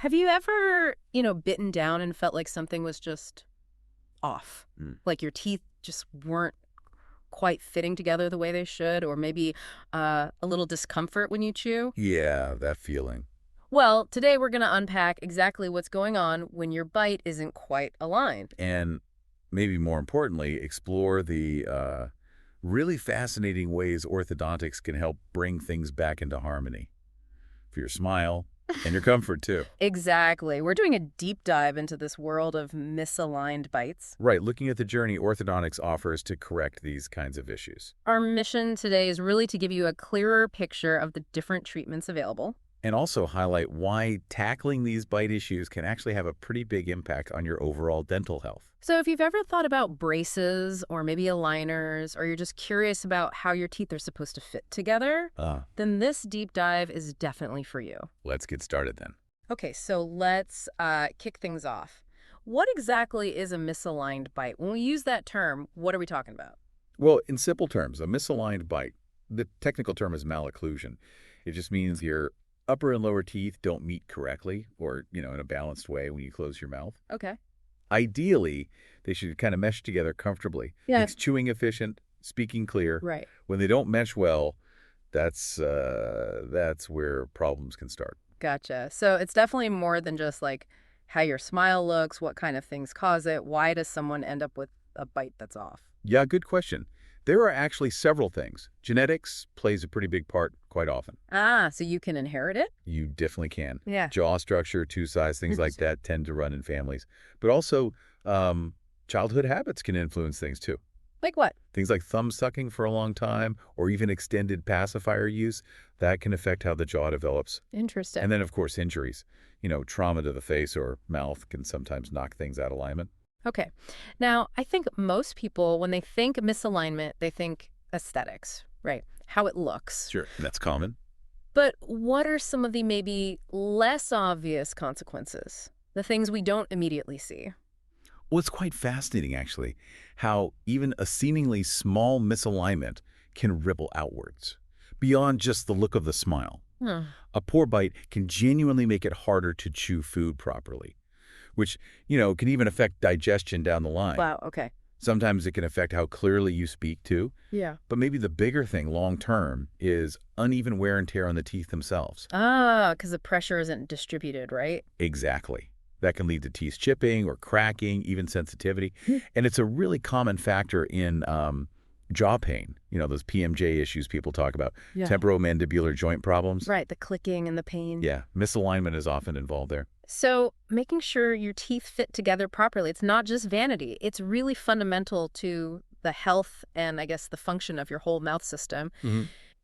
Have you ever, bitten down and felt like something was just off? Mm. Like your teeth just weren't quite fitting together the way they should, or maybe a little discomfort when you chew? Yeah, that feeling. Well, today we're going to unpack exactly what's going on when your bite isn't quite aligned. And maybe more importantly, explore the really fascinating ways orthodontics can help bring things back into harmony for your smile and your comfort, too. Exactly. We're doing a deep dive into this world of misaligned bites. Right, looking at the journey orthodontics offers to correct these kinds of issues. Our mission today is really to give you a clearer picture of the different treatments available. And also highlight why tackling these bite issues can actually have a pretty big impact on your overall dental health. So if you've ever thought about braces or maybe aligners, or you're just curious about how your teeth are supposed to fit together, Uh, then this deep dive is definitely for you. let's get started then. Okay, so let's kick things off. What exactly is a misaligned bite? When we use that term, what are we talking about? Well, in simple terms, a misaligned bite, the technical term is malocclusion. It just means your upper and lower teeth don't meet correctly or, in a balanced way when you close your mouth. Okay. Ideally, they should kind of mesh together comfortably. Yeah. Makes chewing efficient, speaking clear. Right. When they don't mesh well, that's where problems can start. Gotcha. So it's definitely more than just like how your smile looks, what kind of things cause it. Why does someone end up with a bite that's off? Yeah, good question. There are actually several things. Genetics plays a pretty big part quite often. Ah, so you can inherit it? You definitely can. Yeah. Jaw structure, tooth size, things like that tend to run in families. But also, childhood habits can influence things too. Like what? Things like thumb sucking for a long time or even extended pacifier use, that can affect how the jaw develops. Interesting. And then, of course, injuries. Trauma to the face or mouth can sometimes knock things out of alignment. Okay. Now, I think most people, when they think misalignment, they think aesthetics, right? How it looks. Sure. That's common. But what are some of the maybe less obvious consequences? The things we don't immediately see? Well, it's quite fascinating, actually, how even a seemingly small misalignment can ripple outwards, beyond just the look of the smile. Hmm. A poor bite can genuinely make it harder to chew food properly, which, can even affect digestion down the line. Wow, okay. Sometimes it can affect how clearly you speak, too. Yeah. But maybe the bigger thing long-term is uneven wear and tear on the teeth themselves. Ah, because the pressure isn't distributed, right? Exactly. That can lead to teeth chipping or cracking, even sensitivity. And it's a really common factor in jaw pain, those PMJ issues people talk about, Yeah. temporomandibular joint problems. Right, the clicking and the pain. Yeah, misalignment is often involved there. So making sure your teeth fit together properly, it's not just vanity. It's really fundamental to the health and, I guess, the function of your whole mouth system.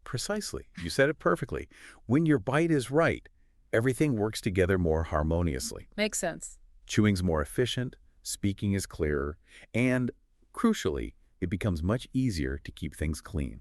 Precisely. You said it perfectly. When your bite is right, everything works together more harmoniously. Makes sense. Chewing's more efficient, speaking is clearer, and, crucially, it becomes much easier to keep things clean.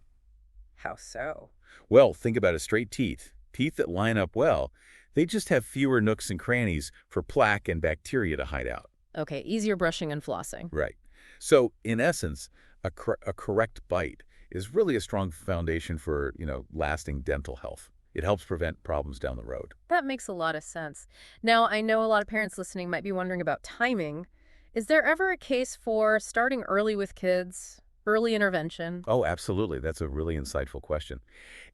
How so? Well, think about it, straight teeth. Teeth that line up well, they just have fewer nooks and crannies for plaque and bacteria to hide out. Okay, easier brushing and flossing. Right. So, in essence, a correct bite is really a strong foundation for, lasting dental health. It helps prevent problems down the road. That makes a lot of sense. Now, I know a lot of parents listening might be wondering about timing. Is there ever a case for starting early with kids, early intervention? Oh, absolutely. That's a really insightful question.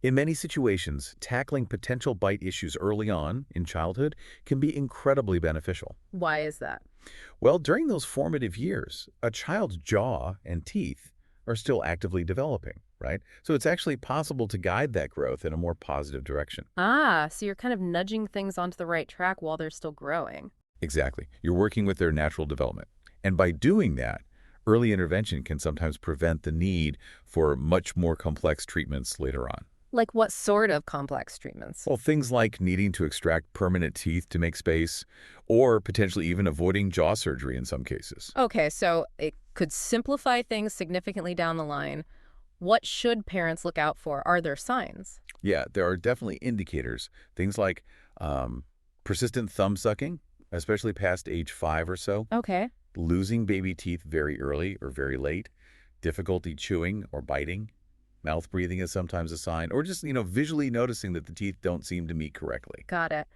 In many situations, tackling potential bite issues early on in childhood can be incredibly beneficial. Why is that? Well, during those formative years, a child's jaw and teeth are still actively developing, right? So it's actually possible to guide that growth in a more positive direction. Ah, so you're kind of nudging things onto the right track while they're still growing. Exactly. You're working with their natural development. And by doing that, early intervention can sometimes prevent the need for much more complex treatments later on. Like what sort of complex treatments? Well, things like needing to extract permanent teeth to make space, or potentially even avoiding jaw surgery in some cases. Okay, so it could simplify things significantly down the line. What should parents look out for? Are there signs? Yeah, there are definitely indicators. Things like persistent thumb sucking, especially past age 5 or so, Okay. losing baby teeth very early or very late, difficulty chewing or biting, mouth breathing is sometimes a sign, or just, visually noticing that the teeth don't seem to meet correctly. Got it.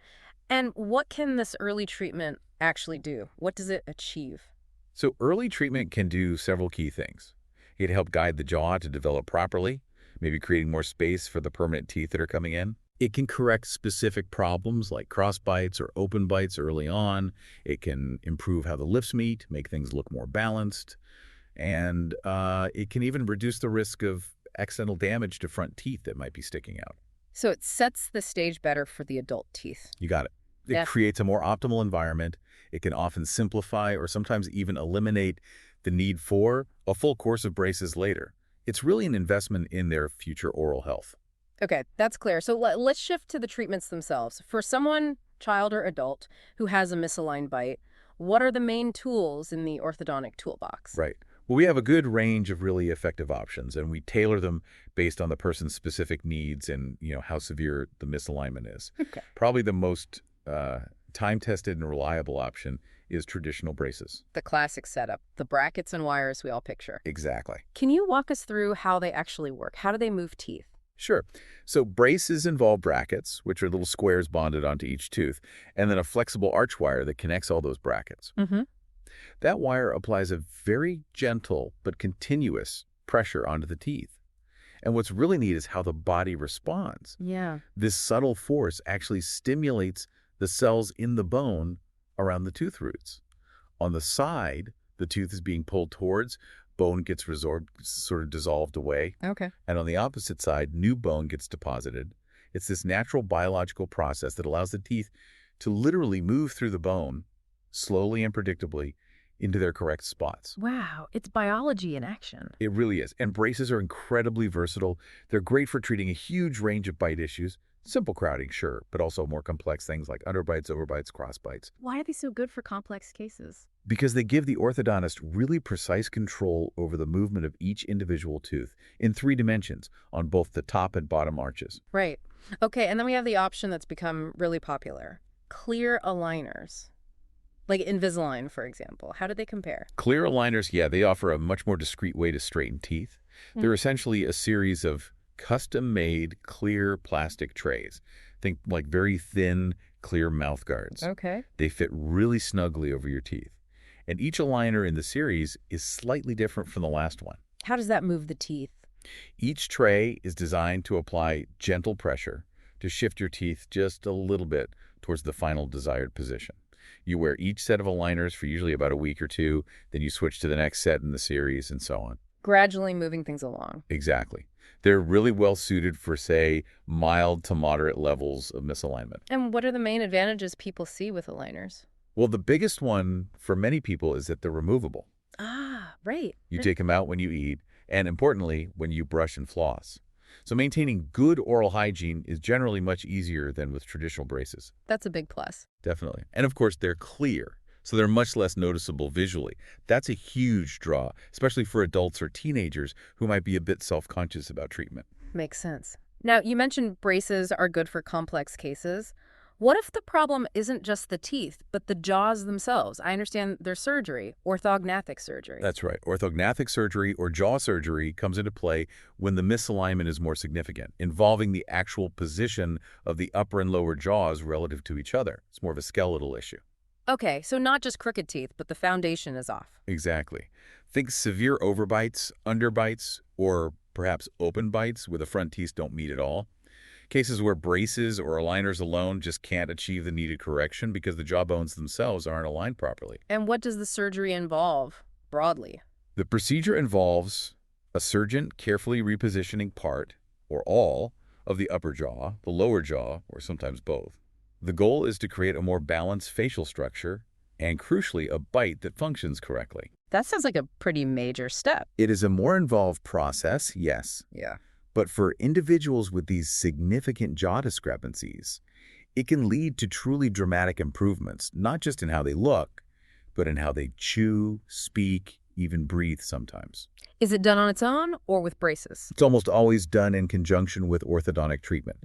And what can this early treatment actually do? What does it achieve? So early treatment can do several key things. It can help guide the jaw to develop properly, maybe creating more space for the permanent teeth that are coming in. It can correct specific problems like cross bites or open bites early on. It can improve how the lips meet, make things look more balanced. And it can even reduce the risk of accidental damage to front teeth that might be sticking out. So it sets the stage better for the adult teeth. You got it. It Yeah. creates a more optimal environment. It can often simplify or sometimes even eliminate the need for a full course of braces later. It's really an investment in their future oral health. Okay, that's clear. So let's shift to the treatments themselves. For someone, child or adult, who has a misaligned bite, what are the main tools in the orthodontic toolbox? Right. Well, we have a good range of really effective options, and we tailor them based on the person's specific needs and, how severe the misalignment is. Okay. Probably the most time-tested and reliable option is traditional braces. The classic setup, the brackets and wires we all picture. Exactly. Can you walk us through how they actually work? How do they move teeth? Sure. So braces involve brackets, which are little squares bonded onto each tooth, and then a flexible arch wire that connects all those brackets. Mm-hmm. That wire applies a very gentle but continuous pressure onto the teeth. And what's really neat is how the body responds. Yeah. This subtle force actually stimulates the cells in the bone around the tooth roots. On the side, the tooth is being pulled towards, bone gets resorbed, sort of dissolved away. Okay. And on the opposite side, new bone gets deposited. It's this natural biological process that allows the teeth to literally move through the bone slowly and predictably into their correct spots. Wow, it's biology in action. It really is. And braces are incredibly versatile. They're great for treating a huge range of bite issues. Simple crowding, sure, but also more complex things like underbites, overbites, crossbites. Why are they so good for complex cases? Because they give the orthodontist really precise control over the movement of each individual tooth in 3 dimensions on both the top and bottom arches. Right. Okay, and then we have the option that's become really popular. Clear aligners. Like Invisalign, for example. How do they compare? Clear aligners, yeah, they offer a much more discreet way to straighten teeth. They're essentially a series of custom-made clear plastic trays. Think like very thin, clear mouth guards. Okay. They fit really snugly over your teeth. And each aligner in the series is slightly different from the last one. How does that move the teeth? Each tray is designed to apply gentle pressure to shift your teeth just a little bit towards the final desired position. You wear each set of aligners for usually about a week or 2, then you switch to the next set in the series and so on. Gradually moving things along. Exactly. They're really well suited for, say, mild to moderate levels of misalignment. And what are the main advantages people see with aligners? Well, the biggest one for many people is that they're removable. Ah, right. You take them out when you eat, and importantly, when you brush and floss. So maintaining good oral hygiene is generally much easier than with traditional braces. That's a big plus. Definitely. And of course, they're clear, so they're much less noticeable visually. That's a huge draw, especially for adults or teenagers who might be a bit self-conscious about treatment. Makes sense. Now, you mentioned braces are good for complex cases. What if the problem isn't just the teeth, but the jaws themselves? I understand there's surgery, orthognathic surgery. That's right. Orthognathic surgery or jaw surgery comes into play when the misalignment is more significant, involving the actual position of the upper and lower jaws relative to each other. It's more of a skeletal issue. Okay, so not just crooked teeth, but the foundation is off. Exactly. Think severe overbites, underbites, or perhaps open bites where the front teeth don't meet at all. Cases where braces or aligners alone just can't achieve the needed correction because the jaw bones themselves aren't aligned properly. And what does the surgery involve, broadly? The procedure involves a surgeon carefully repositioning part, or all, of the upper jaw, the lower jaw, or sometimes both. The goal is to create a more balanced facial structure and, crucially, a bite that functions correctly. That sounds like a pretty major step. It is a more involved process, yes. Yeah. But for individuals with these significant jaw discrepancies, it can lead to truly dramatic improvements, not just in how they look, but in how they chew, speak, even breathe sometimes. Is it done on its own or with braces? It's almost always done in conjunction with orthodontic treatment.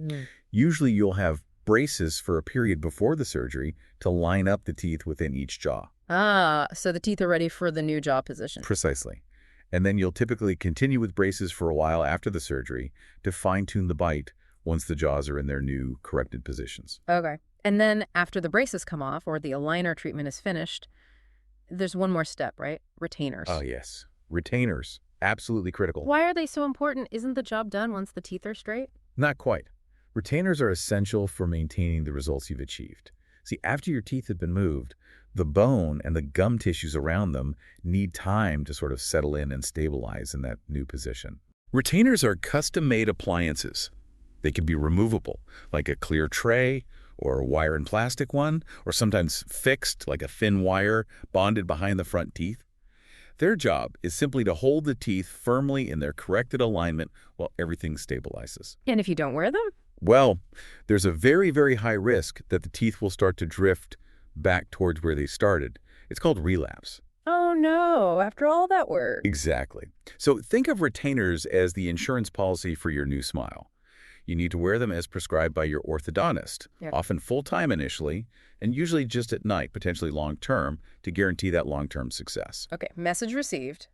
Usually you'll have braces for a period before the surgery to line up the teeth within each jaw. Ah, so the teeth are ready for the new jaw position. Precisely. And then you'll typically continue with braces for a while after the surgery to fine-tune the bite once the jaws are in their new corrected positions. Okay. And then after the braces come off or the aligner treatment is finished, there's one more step, right? Oh, Retainers. yes. Retainers. Absolutely critical. Why are they so important? Isn't the job done once the teeth are straight? Not quite. Retainers are essential for maintaining the results you've achieved. See, after your teeth have been moved, the bone and the gum tissues around them need time to sort of settle in and stabilize in that new position. Retainers are custom-made appliances. They can be removable, like a clear tray or a wire and plastic one, or sometimes fixed, like a thin wire bonded behind the front teeth. Their job is simply to hold the teeth firmly in their corrected alignment while everything stabilizes. And if you don't wear them? Well, there's a very, very high risk that the teeth will start to drift back towards where they started. It's called relapse. Oh no, after all that work. Exactly. So think of retainers as the insurance policy for your new smile. You need to wear them as prescribed by your orthodontist, Yep. often full-time initially, and usually just at night, potentially long-term, to guarantee that long-term success. Okay, message received.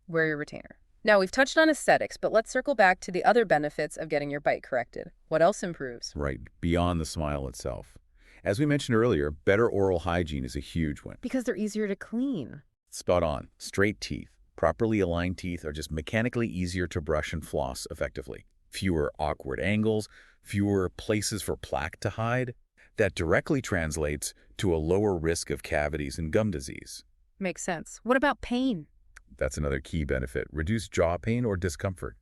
Wear your retainer. Now, we've touched on aesthetics, but let's circle back to the other benefits of getting your bite corrected. What else improves? Right, beyond the smile itself. As we mentioned earlier, better oral hygiene is a huge win. Because they're easier to clean. Spot on. Straight teeth, properly aligned teeth are just mechanically easier to brush and floss effectively. Fewer awkward angles, fewer places for plaque to hide. That directly translates to a lower risk of cavities and gum disease. Makes sense. What about pain? That's another key benefit, reduced jaw pain or discomfort.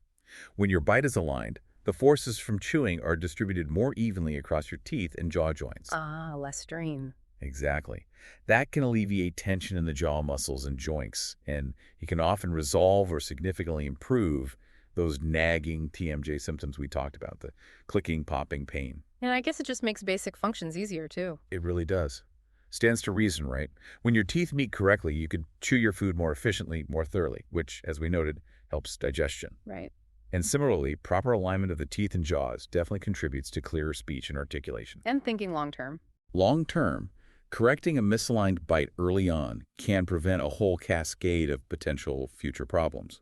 When your bite is aligned, the forces from chewing are distributed more evenly across your teeth and jaw joints. Ah, less strain. Exactly. That can alleviate tension in the jaw muscles and joints, and it can often resolve or significantly improve those nagging TMJ symptoms we talked about, the clicking, popping pain. And I guess it just makes basic functions easier, too. It really does. Stands to reason, right? When your teeth meet correctly, you could chew your food more efficiently, more thoroughly, which, as we noted, helps digestion. Right. And similarly, proper alignment of the teeth and jaws definitely contributes to clearer speech and articulation. And thinking long term. Long term, correcting a misaligned bite early on can prevent a whole cascade of potential future problems.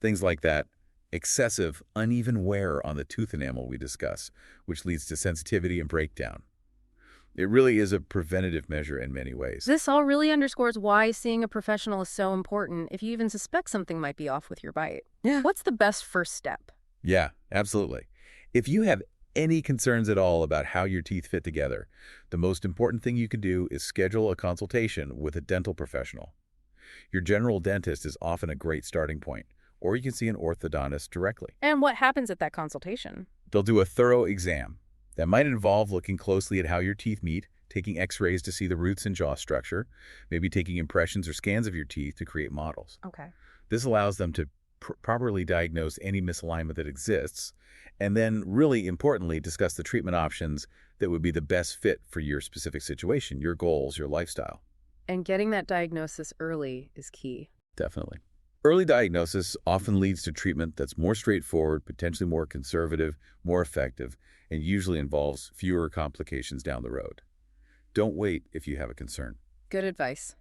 Things like that excessive, uneven wear on the tooth enamel we discuss, which leads to sensitivity and breakdown. It really is a preventative measure in many ways. This all really underscores why seeing a professional is so important if you even suspect something might be off with your bite. Yeah. What's the best first step? Yeah, absolutely. If you have any concerns at all about how your teeth fit together, the most important thing you can do is schedule a consultation with a dental professional. Your general dentist is often a great starting point, or you can see an orthodontist directly. And what happens at that consultation? They'll do a thorough exam. That might involve looking closely at how your teeth meet, taking x-rays to see the roots and jaw structure, maybe taking impressions or scans of your teeth to create models. Okay. This allows them to properly diagnose any misalignment that exists, and then, really importantly, discuss the treatment options that would be the best fit for your specific situation, your goals, your lifestyle. And getting that diagnosis early is key. Definitely. Early diagnosis often leads to treatment that's more straightforward, potentially more conservative, more effective, and usually involves fewer complications down the road. Don't wait if you have a concern. Good advice.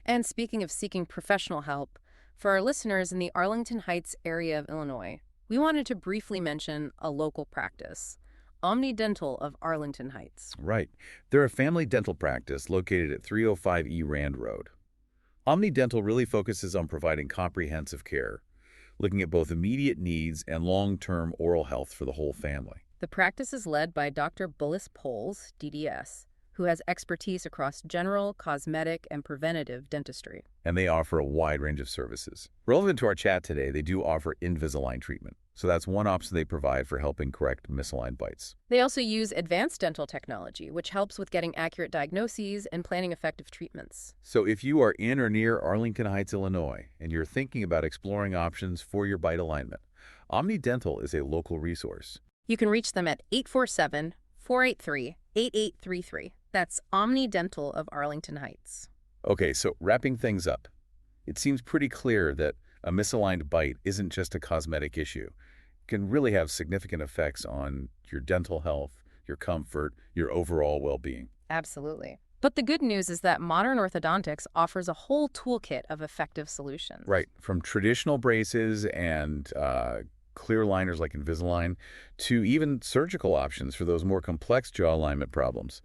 And speaking of seeking professional help, for our listeners in the Arlington Heights area of Illinois, we wanted to briefly mention a local practice, Omni Dental of Arlington Heights. Right. They're a family dental practice located at 305 E Rand Road. Omni Dental really focuses on providing comprehensive care, looking at both immediate needs and long-term oral health for the whole family. The practice is led by Dr. Bullis Poles, DDS, who has expertise across general, cosmetic, and preventative dentistry. And they offer a wide range of services. Relevant to our chat today, they do offer Invisalign treatment. So that's one option they provide for helping correct misaligned bites. They also use advanced dental technology, which helps with getting accurate diagnoses and planning effective treatments. So if you are in or near Arlington Heights, Illinois, and you're thinking about exploring options for your bite alignment, Omni Dental is a local resource. You can reach them at 847-483-8833. That's Omni Dental of Arlington Heights. Okay, so wrapping things up, it seems pretty clear that a misaligned bite isn't just a cosmetic issue. It can really have significant effects on your dental health, your comfort, your overall well-being. Absolutely. But the good news is that modern orthodontics offers a whole toolkit of effective solutions. Right, from traditional braces and clear liners like Invisalign to even surgical options for those more complex jaw alignment problems.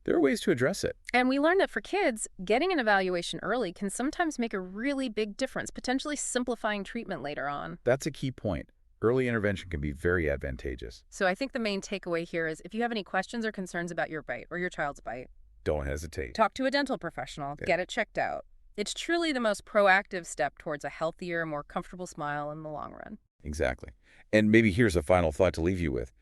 There are ways to address it. And we learned that for kids, getting an evaluation early can sometimes make a really big difference, potentially simplifying treatment later on. That's a key point. Early intervention can be very advantageous. So I think the main takeaway here is if you have any questions or concerns about your bite or your child's bite, Don't hesitate. talk to a dental professional, Yeah. get it checked out. It's truly the most proactive step towards a healthier, more comfortable smile in the long run. Exactly. And maybe here's a final thought to leave you with.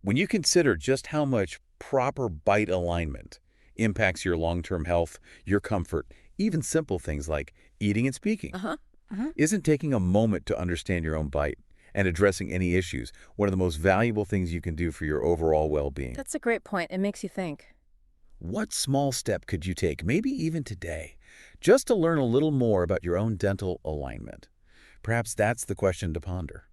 When you consider just how much proper bite alignment impacts your long-term health, your comfort, even simple things like eating and speaking, Uh-huh. isn't taking a moment to understand your own bite and addressing any issues one of the most valuable things you can do for your overall well-being. That's a great point. It makes you think. What small step could you take, maybe even today, just to learn a little more about your own dental alignment? Perhaps that's the question to ponder.